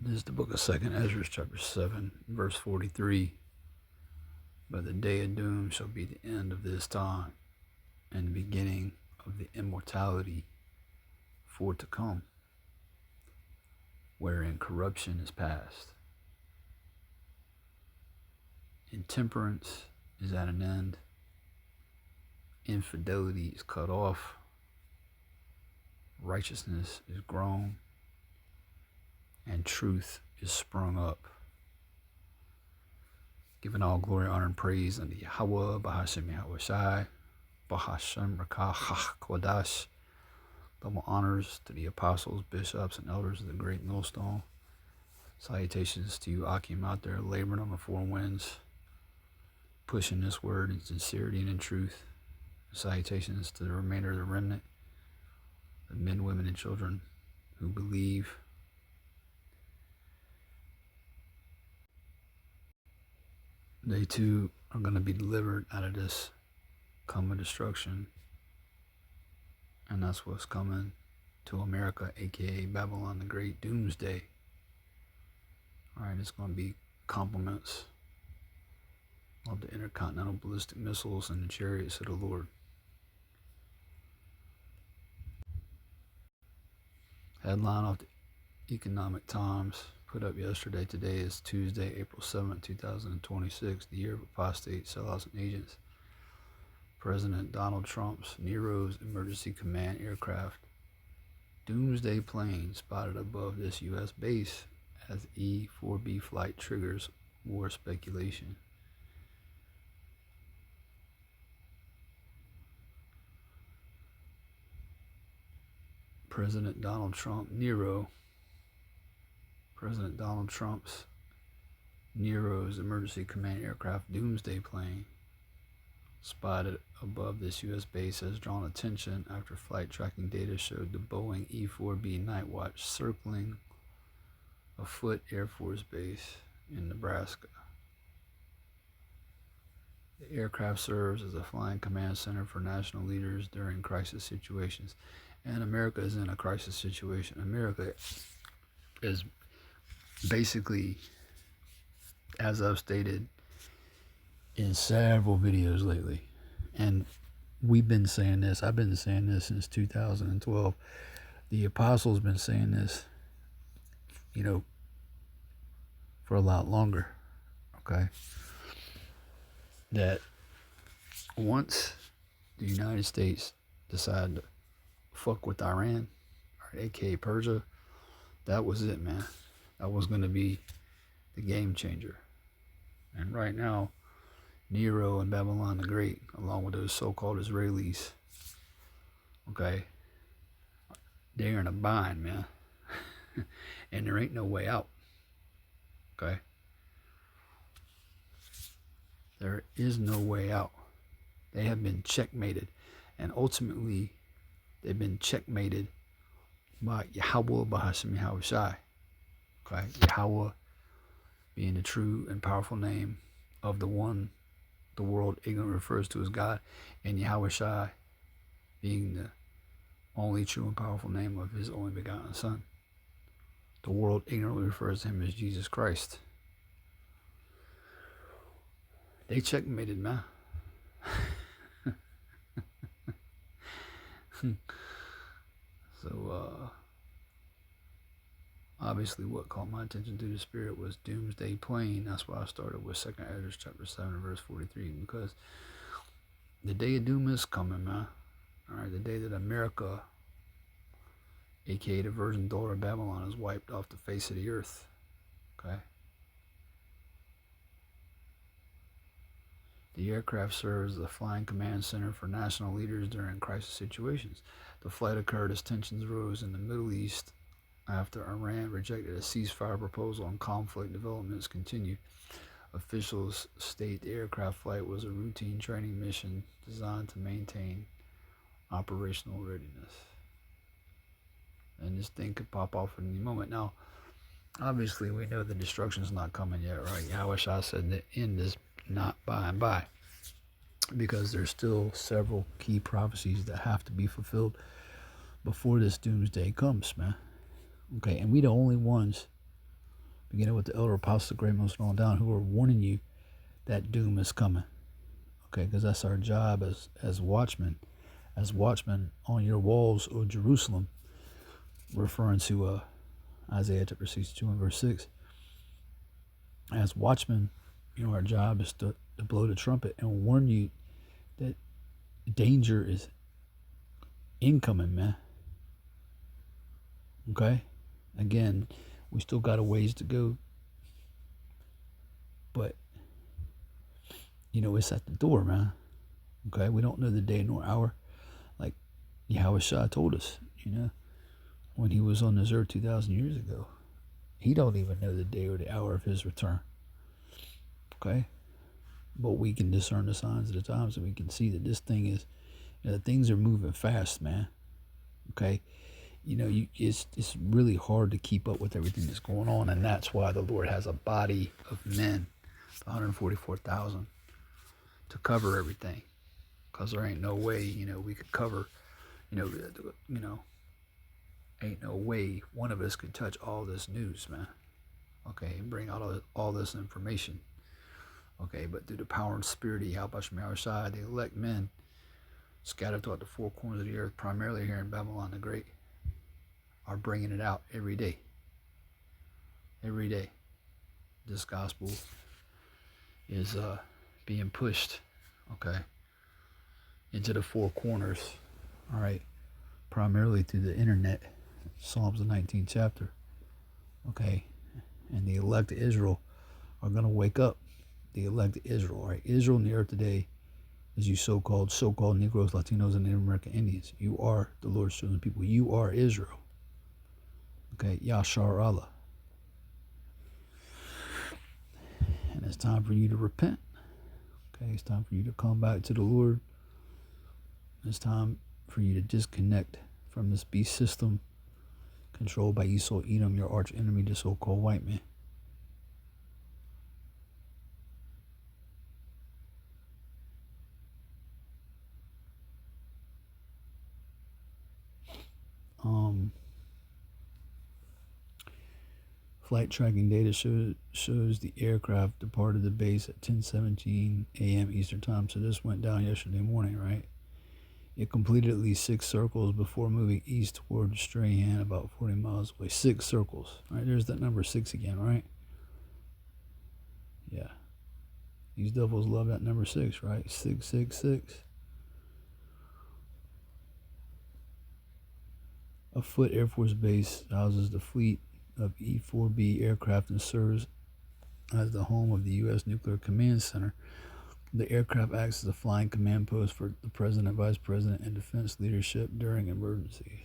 This is the book of 2nd Ezra, chapter 7, verse 43. But the day of doom shall be the end of this time, and the beginning of the immortality for to come, wherein corruption is past. Intemperance is at an end, infidelity is cut off, righteousness is grown, and truth is sprung up. Giving all glory, honor, and praise unto Yahweh, Bahashem Yahweh Shai, Bahashem Rakah Kodash. Double honors to the apostles, bishops, and elders of the great millstone. Salutations to you, Akim, out there laboring on the four winds, pushing this word in sincerity and in truth. Salutations to the remainder of the remnant, the men, women, and children who believe. They too are going to be delivered out of this coming destruction. And that's what's coming to America, aka Babylon the Great, Doomsday. Alright, it's going to be compliments of the intercontinental ballistic missiles and the chariots of the Lord. Headline off the Economic Times, put up yesterday. Today is Tuesday, April 7th, 2026, the year of apostate, sellouts, and agents. President Donald Trump's Nero'S emergency command aircraft Doomsday plane spotted above this U.S. base as E-4B flight triggers war speculation. President Donald Trump's Nero'S emergency command aircraft Doomsday plane spotted above this U.S. base has drawn attention after flight tracking data showed the Boeing E-4B Night Watch circling a Foote Air Force Base in Nebraska. The aircraft serves as a flying command center for national leaders during crisis situations. And America is in a crisis situation. America is basically, as I've stated in several videos lately, and we've been saying this, I've been saying this since 2012. The apostles been saying this, for a lot longer, okay? That once the United States decided to fuck with Iran, or aka Persia, that was it, man. That was going to be the game changer. And right now, Nero and Babylon the Great, along with those so-called Israelis, okay, they're in a bind, man. And there ain't no way out, okay? There is no way out. They have been checkmated, and ultimately, they've been checkmated by Yahweh, Bahashem Yahweh Shai, okay? Yahweh being the true and powerful name of the one the world ignorantly refers to as God, and Yahweh Shai being the only true and powerful name of his only begotten Son. The world ignorantly refers to him as Jesus Christ. They checkmated, man. So, obviously what caught my attention through the Spirit was Doomsday plane. That's why I started with 2nd Ezra chapter 7 verse 43, because the day of doom is coming, man. Alright, the day that America, aka the virgin daughter of Babylon, is wiped off the face of the earth. Okay? The aircraft serves as a flying command center for national leaders during crisis situations. The flight occurred as tensions rose in the Middle East after Iran rejected a ceasefire proposal and conflict developments continued. Officials state the aircraft flight was a routine training mission designed to maintain operational readiness. And this thing could pop off at any moment. Now, obviously, we know the destruction's not coming yet, right? Yahweh Shai said the end is not by and by, because there's still several key prophecies that have to be fulfilled before this doomsday comes, man. Okay, and we the only ones beginning with the elder apostles, the great most on down, who are warning you that doom is coming. Okay, because that's our job as watchmen on your walls, O Jerusalem, referring to Isaiah chapter 62 and verse 6. As watchmen, our job is to blow the trumpet and warn you that danger is incoming, man. Okay? Again, we still got a ways to go, but it's at the door, man. Okay? We don't know the day nor hour, like Yahushua told us, when he was on this earth 2,000 years ago. He don't even know the day or the hour of his return. Okay? But we can discern the signs of the times, and we can see that this thing is, things are moving fast, man. Okay? It's really hard to keep up with everything that's going on, and that's why the Lord has a body of men, 144,000, to cover everything. Because there ain't no way, we could cover, ain't no way one of us could touch all this news, man. Okay, and bring out all this information. Okay, but through the power and spirit of Yahweh Shai, the elect men scattered throughout the four corners of the earth, primarily here in Babylon the Great, are bringing it out every day. Every day. This gospel is being pushed, okay, into the four corners, all right, primarily through the internet, Psalms the 19th chapter, okay, and the elect of Israel are going to wake up. The elect of Israel, right? Israel in the earth today is you so-called Negroes, Latinos, and Native American Indians. You are the Lord's chosen people. You are Israel. Okay, Yashar Allah. And it's time for you to repent. Okay, it's time for you to come back to the Lord. It's time for you to disconnect from this beast system controlled by Esau Edom, your arch enemy, the so-called white man. Flight tracking data shows the aircraft departed the base at 10:17 a.m. Eastern Time. So this went down yesterday morning, right? It completed at least 6 circles before moving east toward Strahan, about 40 miles away. 6 circles, right? There's that number 6 again, right? Yeah. These devils love that number 6, right? 666. A Foot Air Force Base houses the fleet of E-4B aircraft and serves as the home of the U.S. Nuclear Command Center. The aircraft acts as a flying command post for the President, Vice President, and defense leadership during emergencies.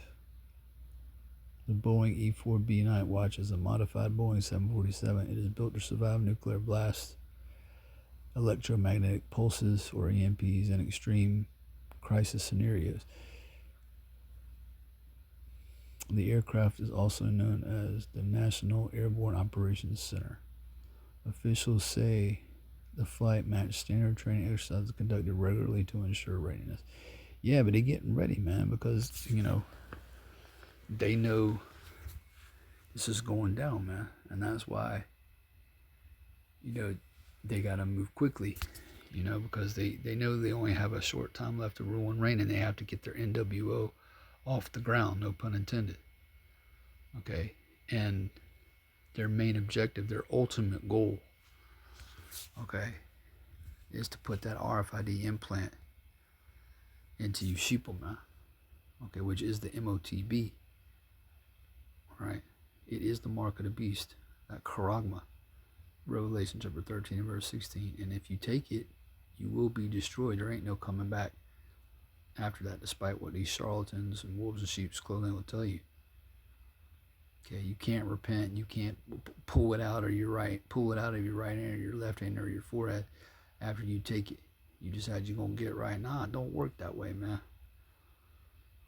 The Boeing E-4B Night Watch is a modified Boeing 747. It is built to survive nuclear blasts, electromagnetic pulses, or EMPs, in extreme crisis scenarios. The aircraft is also known as the National Airborne Operations Center. Officials say the flight matched standard training exercises conducted regularly to ensure readiness. Yeah, but they're getting ready, man, because, they know this is going down, man. And that's why, they got to move quickly, because they know they only have a short time left to rule and reign, and they have to get their NWO off the ground, no pun intended. Okay, and their main objective, their ultimate goal, okay, is to put that RFID implant into you sheeple, man. Okay, which is the MOTB. All right, it is the mark of the beast, that charagma, Revelation chapter 13 and verse 16. And if you take it, you will be destroyed. There ain't no coming back after that, despite what these charlatans and wolves in sheep's clothing will tell you. Okay, you can't repent. You can't pull it out of your right hand or your left hand or your forehead after you take it. You decide you're going to get it right. Nah, it don't work that way, man.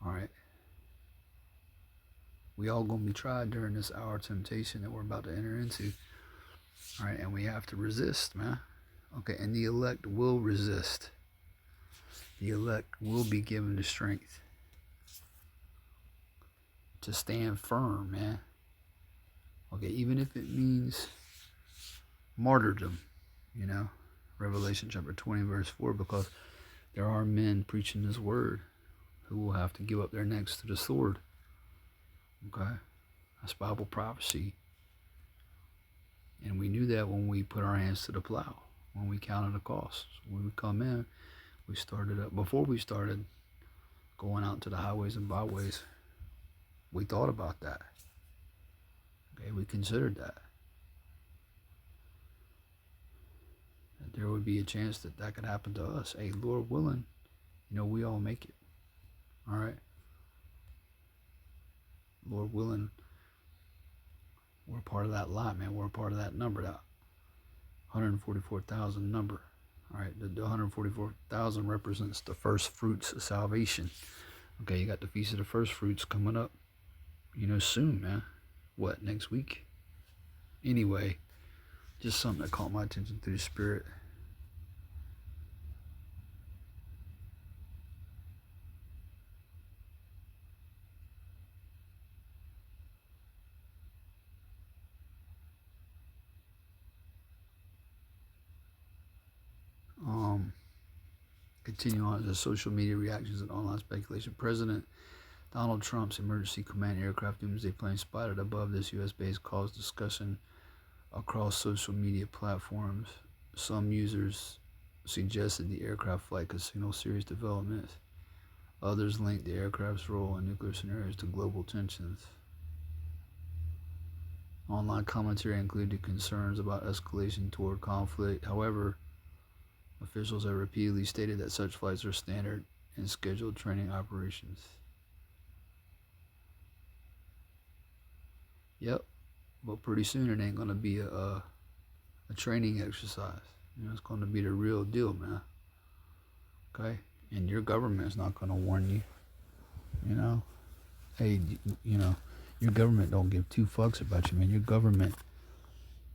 All right. We all going to be tried during this hour of temptation that we're about to enter into. All right, and we have to resist, man. Okay, and the elect will resist. The elect will be given the strength to stand firm, man. Okay, even if it means martyrdom, you know, Revelation chapter 20, verse 4, because there are men preaching this word who will have to give up their necks to the sword. Okay, that's Bible prophecy. And we knew that when we put our hands to the plow, when we counted the costs. When we come in, we started up, before we started going out to the highways and byways, we thought about that. Okay, we considered that there would be a chance that that could happen to us. Hey, Lord willing, you know, we all make it. All right. Lord willing, we're part of that lot, man. We're a part of that number, that 144,000 number. All right, the 144,000 represents the first fruits of salvation. Okay, you got the Feast of the First Fruits coming up, you know, soon, man. What, next week? Anyway, just something that caught my attention through the Spirit. Continue on the social media reactions and online speculation. President Donald Trump's emergency command aircraft Doomsday plane spotted above this U.S. base caused discussion across social media platforms. Some users suggested the aircraft flight could signal serious developments. Others linked the aircraft's role in nuclear scenarios to global tensions. Online commentary included concerns about escalation toward conflict. However, officials have repeatedly stated that such flights are standard in scheduled training operations. Yep, but pretty soon it ain't going to be a training exercise. You know, it's going to be the real deal, man. Okay? And your government's not going to warn you. You know? Hey, you know, your government don't give two fucks about you, man. Your government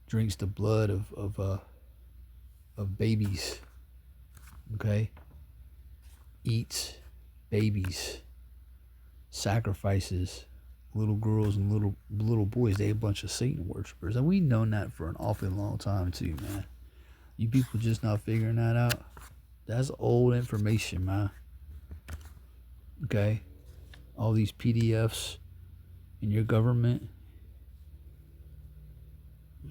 drinks the blood of babies. Okay? Eats babies. Sacrifices little girls and little boys. They a bunch of Satan worshipers. And we've known that for an awfully long time too, man. You people just not figuring that out. That's old information, man. Okay? All these PDFs in your government,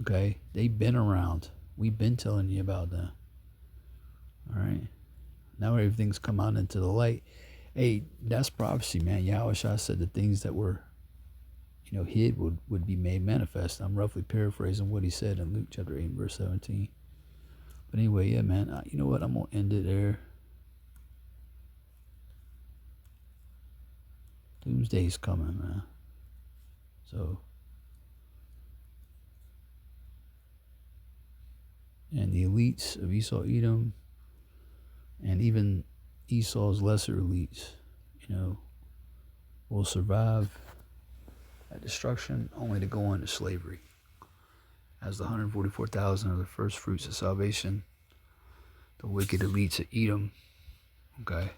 okay, they've been around. We've been telling you about them. All right? Now everything's come out into the light. Hey, that's prophecy, man. Yahushua said the things that were, you know, hid would be made manifest. I'm roughly paraphrasing what he said in Luke chapter 8, verse 17. But anyway, yeah, man, you know what? I'm going to end it there. Doomsday's coming, man. So, and the elites of Esau, Edom, and even Esau's lesser elites, you know, will survive that destruction only to go into slavery. As the 144,000 are the first fruits of salvation, the wicked elites of Edom, okay,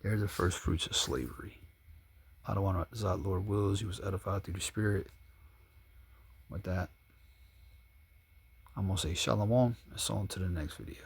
they're the first fruits of slavery. I don't want to, Lord wills, he was edified through the Spirit. With that, I'm going to say shalom, and so on to the next video.